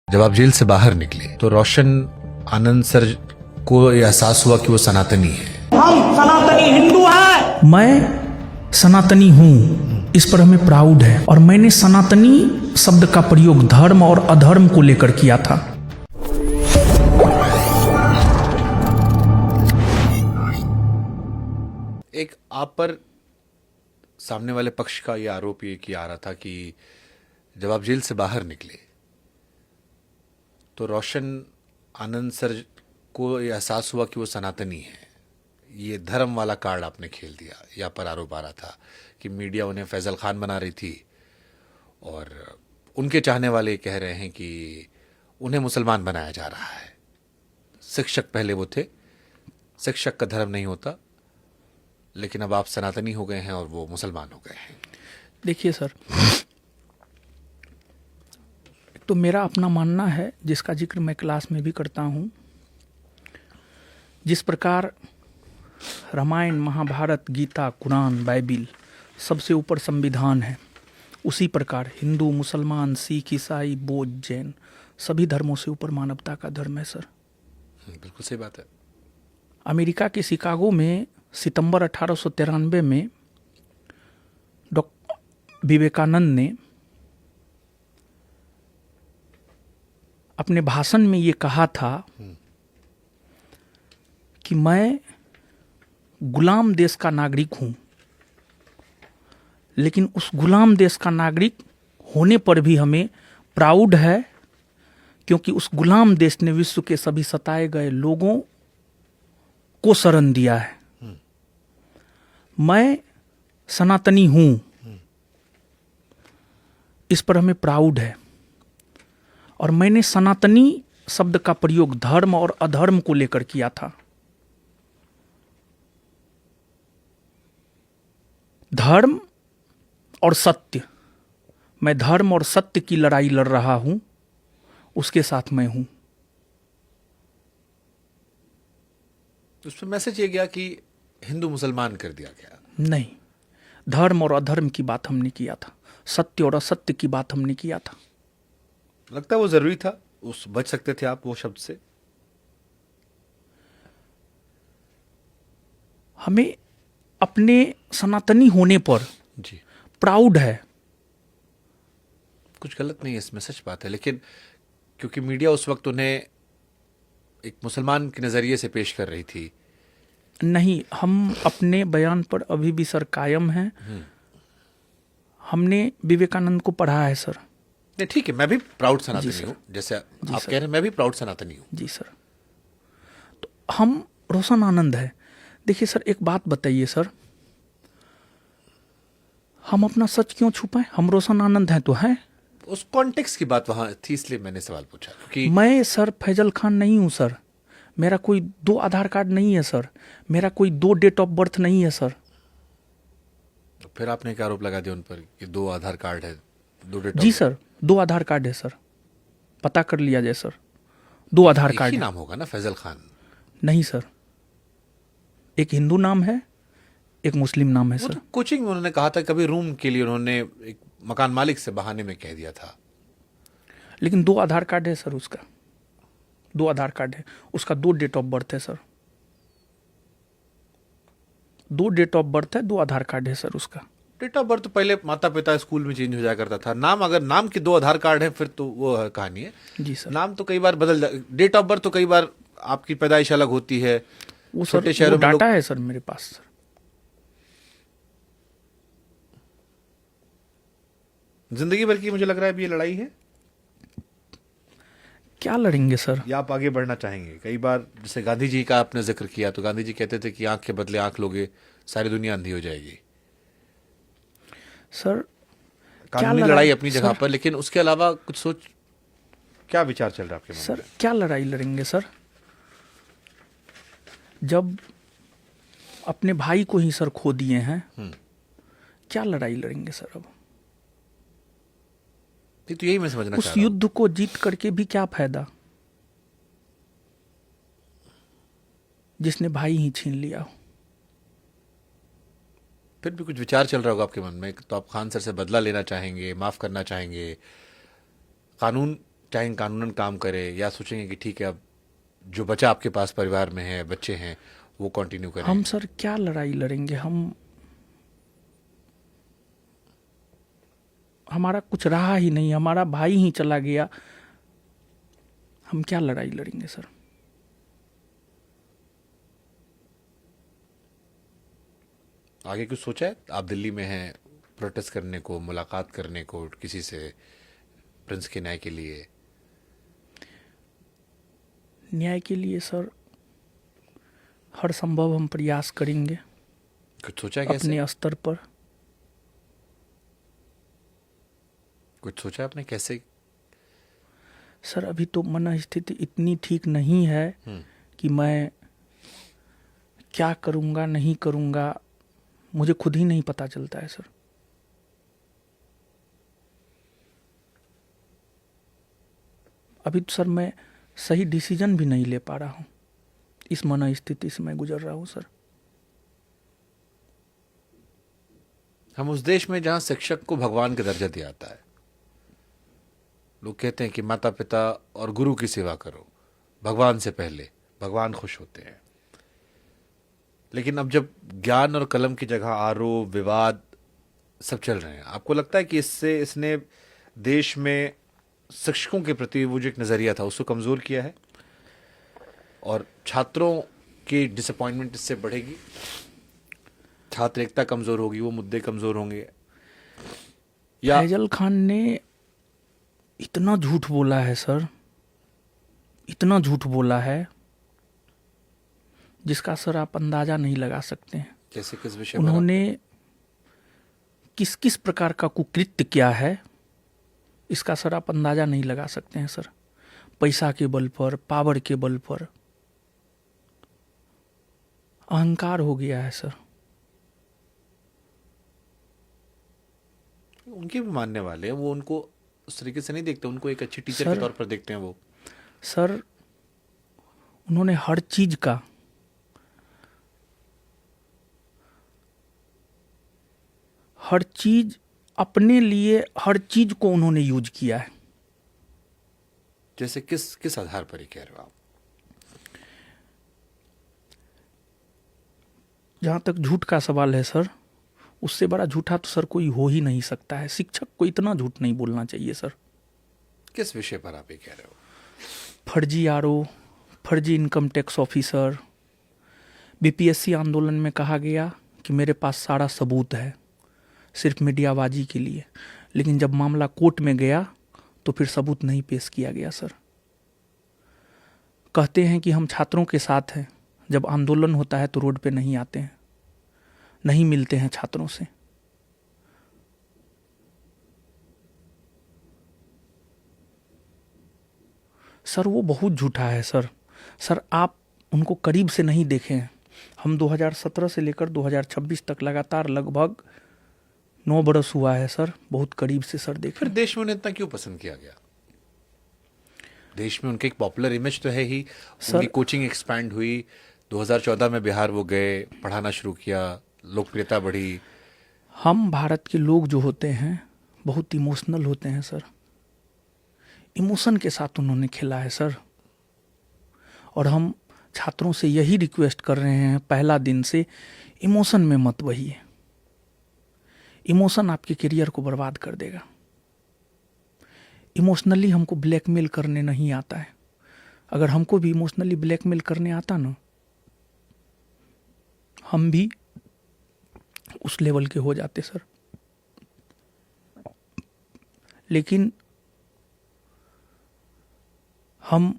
जब आप जेल से बाहर निकले तो रोशन आनंद सर को एहसास हुआ कि वो सनातनी है। हम सनातनी हिंदू हैं। मैं सनातनी हूँ, इस पर हमें प्राउड है। और मैंने सनातनी शब्द का प्रयोग धर्म और अधर्म को लेकर किया था। एक आप पर सामने वाले पक्ष का ये आरोप ये किया आ रहा था कि जब आप जेल से बाहर निकले तो रोशन आनंद सर को एहसास हुआ कि वो सनातनी है। ये धर्म वाला कार्ड आपने खेल दिया। यहाँ पर आरोप आ रहा था कि मीडिया उन्हें फैजल खान बना रही थी और उनके चाहने वाले कह रहे हैं कि उन्हें मुसलमान बनाया जा रहा है। शिक्षक पहले वो थे, शिक्षक का धर्म नहीं होता, लेकिन अब आप सनातनी हो गए हैं और वो मुसलमान हो गए हैं। देखिए सर, तो मेरा अपना मानना है जिसका जिक्र मैं क्लास में भी करता हूँ। जिस प्रकार रामायण, महाभारत, गीता, कुरान, बाइबिल सबसे ऊपर संविधान है, उसी प्रकार हिंदू, मुसलमान, सिख, ईसाई, बौद्ध, जैन सभी धर्मों से ऊपर मानवता का धर्म है सर। बिल्कुल सही बात है। अमेरिका के शिकागो में सितंबर 1893 में डॉक्टर विवेकानंद ने अपने भाषण में ये कहा था कि मैं गुलाम देश का नागरिक हूं, लेकिन उस गुलाम देश का नागरिक होने पर भी हमें प्राउड है, क्योंकि उस गुलाम देश ने विश्व के सभी सताए गए लोगों को शरण दिया है। मैं सनातनी हूं, इस पर हमें प्राउड है। और मैंने सनातनी शब्द का प्रयोग धर्म और अधर्म को लेकर किया था। धर्म और सत्य, मैं धर्म और सत्य की लड़ाई लड़ रहा हूं, उसके साथ मैं हूं। उसमें मैसेज ये गया कि हिंदू मुसलमान कर दिया गया। नहीं, धर्म और अधर्म की बात हमने किया था, सत्य और असत्य की बात हमने किया था। लगता है वो जरूरी था, उस बच सकते थे आप वो शब्द से। हमें अपने सनातनी होने पर जी, प्राउड है। कुछ गलत नहीं है इसमें, सच बात है। लेकिन क्योंकि मीडिया उस वक्त उन्हें एक मुसलमान के नजरिए से पेश कर रही थी। नहीं, हम अपने बयान पर अभी भी सर कायम हैं। हमने विवेकानंद को पढ़ा है सर। नहीं ठीक है, मैं भी प्राउड जी सनातनी सर। हूँ, जैसे आप सर। कह रहे हैं, मैं भी प्राउड सनातनी हूँ। जी सर। तो हम रोशन आनंद है। देखिए सर, एक बात बताइए सर, हम अपना सच क्यों छुपाएं? हम रोशन आनंद हैं तो हैं। उस कॉन्टेक्स्ट की बात वहां थी, इसलिए मैंने सवाल पूछा। क्योंकि मैं सर फैजल खान नहीं हूं सर। मेरा कोई 2 आधार कार्ड नहीं है सर। मेरा कोई 2 डेट ऑफ बर्थ नहीं है सर। फिर आपने क्या आरोप लगा दिया उन पर कि 2 आधार कार्ड है, 2 डेट ऑफ जी सर, 2 आधार कार्ड है सर। पता कर लिया जाए सर, 2 आधार एक कार्ड ही है। नाम होगा ना, फैजल खान। नहीं सर, एक हिंदू नाम है, एक मुस्लिम नाम है वो सर। तो कोचिंग में उन्होंने कहा था, कभी रूम के लिए उन्होंने एक मकान मालिक से बहाने में कह दिया था। लेकिन 2 आधार कार्ड है सर उसका। 2 आधार कार्ड है उसका, 2 डेट ऑफ बर्थ है सर। 2 डेट ऑफ बर्थ है, 2 आधार कार्ड है सर उसका। डेट ऑफ बर्थ तो पहले माता पिता स्कूल में चेंज हो जाया करता था। नाम, अगर नाम के 2 आधार कार्ड हैं फिर तो वो कहानी है। जी सर। नाम तो कई बार बदल डेट ऑफ बर्थ तो कई बार आपकी पैदाइश अलग होती है। वो सर, छोटे वो शहरों में डाटा है सर मेरे पास सर। जिंदगी भर की मुझे लग रहा है अभी ये लड़ाई है। क्या लड़ेंगे सर? या आप आगे बढ़ना चाहेंगे? कई बार जैसे गांधी जी का आपने जिक्र किया, तो गांधी जी कहते थे कि आंख के बदले आंख लोगे सारी दुनिया अंधी हो जाएगी। सर कानूनी लड़ाई अपनी जगह पर, लेकिन उसके अलावा कुछ सोच, क्या विचार चल रहा है आपके मन सर में? क्या लड़ाई लड़ेंगे सर? जब अपने भाई को ही सर खो दिए हैं, क्या लड़ाई लड़ेंगे सर? अब नहीं, तो यही मैं समझना चाह उस रहा हूं। युद्ध को जीत करके भी क्या फायदा, जिसने भाई ही छीन लिया हो। फिर भी कुछ विचार चल रहा होगा आपके मन में, तो आप खान सर से बदला लेना चाहेंगे, माफ करना चाहेंगे, कानून चाहे कानूनन काम करे, या सोचेंगे कि ठीक है अब जो बचा आपके पास परिवार में है, बच्चे हैं, वो कंटिन्यू करें? हम सर क्या लड़ाई लड़ेंगे? हमारा कुछ रहा ही नहीं, हमारा भाई ही चला गया, हम क्या लड़ाई लड़ेंगे सर? आगे कुछ सोचा है? आप दिल्ली में हैं, प्रोटेस्ट करने को, मुलाकात करने को किसी से, प्रिंस के न्याय के लिए? न्याय के लिए सर हर संभव हम प्रयास करेंगे कुछ सोचा है कैसे? अपने स्तर पर। कुछ सोचा है आपने कैसे? सर अभी तो मन स्थिति इतनी ठीक नहीं है कि मैं क्या करूंगा नहीं करूंगा, मुझे खुद ही नहीं पता चलता है सर। अभी तो सर मैं सही डिसीजन भी नहीं ले पा रहा हूं, इस मन स्थिति से मैं गुजर रहा हूं सर। हम उस देश में जहां शिक्षक को भगवान का दर्जा दिया जाता है, लोग कहते हैं कि माता पिता और गुरु की सेवा करो भगवान से पहले, भगवान खुश होते हैं। लेकिन अब जब ज्ञान और कलम की जगह आरोप, विवाद सब चल रहे हैं, आपको लगता है कि इसने देश में शिक्षकों के प्रति वो जो एक नजरिया था उसको कमजोर किया है, और छात्रों की डिसअपॉइंटमेंट इससे बढ़ेगी? छात्र एकता कमजोर होगी, वो मुद्दे कमजोर होंगे? या फैजल खान ने इतना झूठ बोला है सर, इतना झूठ बोला है जिसका सर आप अंदाजा नहीं लगा सकते हैं। जैसे किस विषय पर? उन्होंने किस किस प्रकार का कुकृत्य किया है इसका सर आप अंदाजा नहीं लगा सकते हैं सर। पैसा के बल पर, पावर के बल पर अहंकार हो गया है सर। उनके भी मानने वाले हैं, वो उनको उस तरीके से नहीं देखते, उनको एक अच्छी टीचर सर- के तौर पर देखते हैं वो। सर उन्होंने हर चीज अपने लिए, हर चीज को उन्होंने यूज किया है। जैसे किस किस आधार पर ही कह रहे हो आप? जहां तक झूठ का सवाल है सर, उससे बड़ा झूठा तो सर कोई हो ही नहीं सकता है। शिक्षक को इतना झूठ नहीं बोलना चाहिए सर। किस विषय पर आप ये कह रहे हो? फर्जी आरओ, फर्जी इनकम टैक्स ऑफिसर। बीपीएससी आंदोलन में कहा गया कि मेरे पास सारा सबूत है, सिर्फ मीडियाबाजी के लिए, लेकिन जब मामला कोर्ट में गया तो फिर सबूत नहीं पेश किया गया सर। कहते हैं कि हम छात्रों के साथ हैं, जब आंदोलन होता है तो रोड पे नहीं आते हैं, नहीं मिलते हैं छात्रों से। सर वो बहुत झूठा है सर। सर आप उनको करीब से नहीं देखे हैं। हम 2017 से लेकर 2026 तक लगातार लगभग 9 बरस हुआ है सर, बहुत करीब से सर देखे। फिर देश में उन्हें इतना क्यों पसंद किया गया? देश में उनके एक पॉपुलर इमेज तो है ही। उनकी कोचिंग एक्सपैंड हुई, 2014 में बिहार वो गए, पढ़ाना शुरू किया, लोकप्रियता बढ़ी। हम भारत के लोग जो होते हैं बहुत इमोशनल होते हैं सर। इमोशन के साथ उन्होंने खेला है सर। और हम छात्रों से यही रिक्वेस्ट कर रहे हैं पहला दिन से, इमोशन में मत बहिए। इमोशन आपके करियर को बर्बाद कर देगा। इमोशनली हमको ब्लैकमेल करने नहीं आता है। अगर हमको भी इमोशनली ब्लैकमेल करने आता ना, हम भी उस लेवल के हो जाते सर। लेकिन हम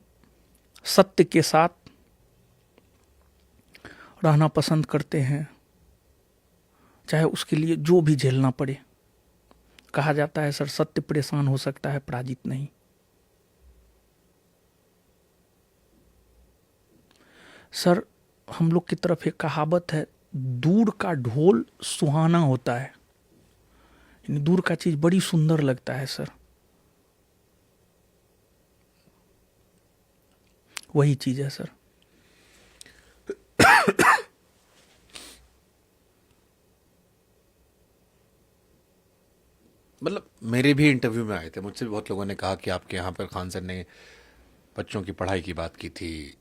सत्य के साथ रहना पसंद करते हैं, चाहे उसके लिए जो भी झेलना पड़े। कहा जाता है सर, सत्य परेशान हो सकता है, पराजित नहीं। सर हम लोग की तरफ एक कहावत है, दूर का ढोल सुहाना होता है। यानी दूर का चीज बड़ी सुंदर लगता है सर। वही चीज है सर। मतलब मेरे भी इंटरव्यू में आए थे, मुझसे भी बहुत लोगों ने कहा कि आपके यहाँ पर खान सर ने बच्चों की पढ़ाई की बात की थी।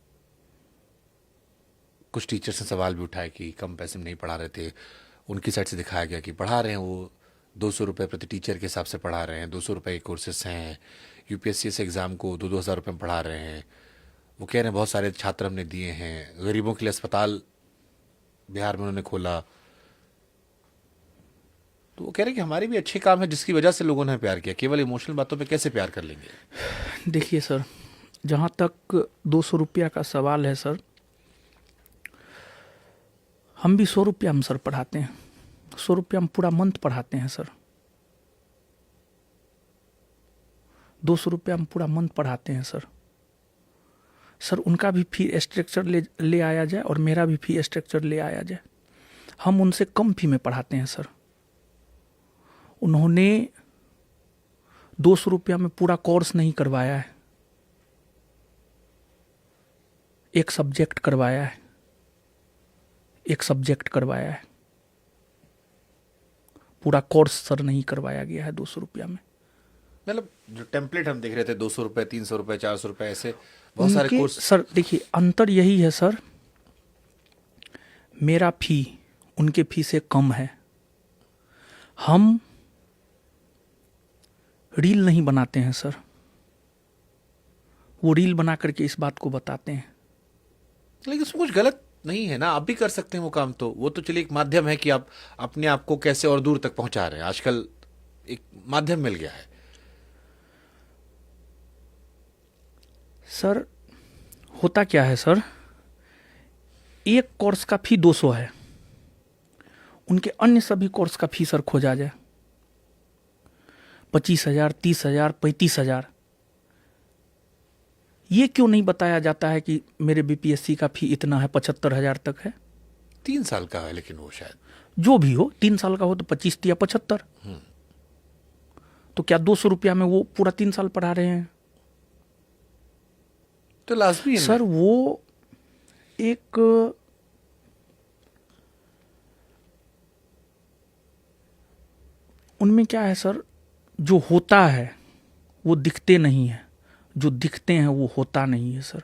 कुछ टीचर्स ने सवाल भी उठाए कि कम पैसे में नहीं पढ़ा रहे थे। उनकी साइड से दिखाया गया कि पढ़ा रहे हैं, वो 200 रुपये प्रति टीचर के हिसाब से पढ़ा रहे हैं, 200 रुपये के कोर्सेस हैं। यूपीएससी से एग्ज़ाम को 2-2 हज़ार रुपये में पढ़ा रहे हैं। वो कह रहे हैं बहुत सारे छात्र हमने दिए हैं, गरीबों के लिए अस्पताल बिहार में उन्होंने खोला। तो वो कह रहे हैं कि हमारे भी अच्छे काम है जिसकी वजह से लोगों ने प्यार किया, केवल इमोशनल बातों पे कैसे प्यार कर लेंगे। देखिए सर, जहाँ तक 200 रुपया का सवाल है सर, हम भी 100 रुपया में सर पढ़ाते हैं। 100 रुपया में पूरा मंथ पढ़ाते हैं सर। 200 रुपया में पूरा मंथ पढ़ाते हैं सर। सर उनका भी फी स्ट्रक्चर ले आया जाए और मेरा भी फी स्ट्रक्चर ले आया जाए। हम उनसे कम फी में पढ़ाते हैं सर। उन्होंने 200 रुपया में पूरा कोर्स नहीं करवाया है, एक सब्जेक्ट करवाया है, एक सब्जेक्ट करवाया है। पूरा कोर्स सर नहीं करवाया गया है 200 रुपया में। मतलब जो टेम्पलेट हम देख रहे थे 200 रुपये, 300 रुपये, 400 रुपये, ऐसे बहुत सारे उनके कोर्स। सर देखिए अंतर यही है सर, मेरा फी उनके फी से कम है। हम रील नहीं बनाते हैं सर, वो रील बना करके इस बात को बताते हैं। लेकिन उसमें कुछ गलत नहीं है ना, आप भी कर सकते हैं वो काम। तो वो तो चलिए एक माध्यम है कि आप अपने आप को कैसे और दूर तक पहुंचा रहे हैं। आजकल एक माध्यम मिल गया है। सर होता क्या है सर, एक कोर्स का फी 200 है, उनके अन्य सभी कोर्स का फी सर खोजा जाए 25,000, 30,000, 35,000। ये क्यों नहीं बताया जाता है कि मेरे बीपीएससी का फी इतना है, 75,000 तक है। 3 साल का है लेकिन वो शायद जो भी हो, 3 साल का हो तो 25 या 75। तो क्या 200 रुपया में वो पूरा 3 साल पढ़ा रहे हैं? तो लाजमी है सर वो एक उनमें क्या है सर, जो होता है वो दिखते नहीं है, जो दिखते हैं वो होता नहीं है सर।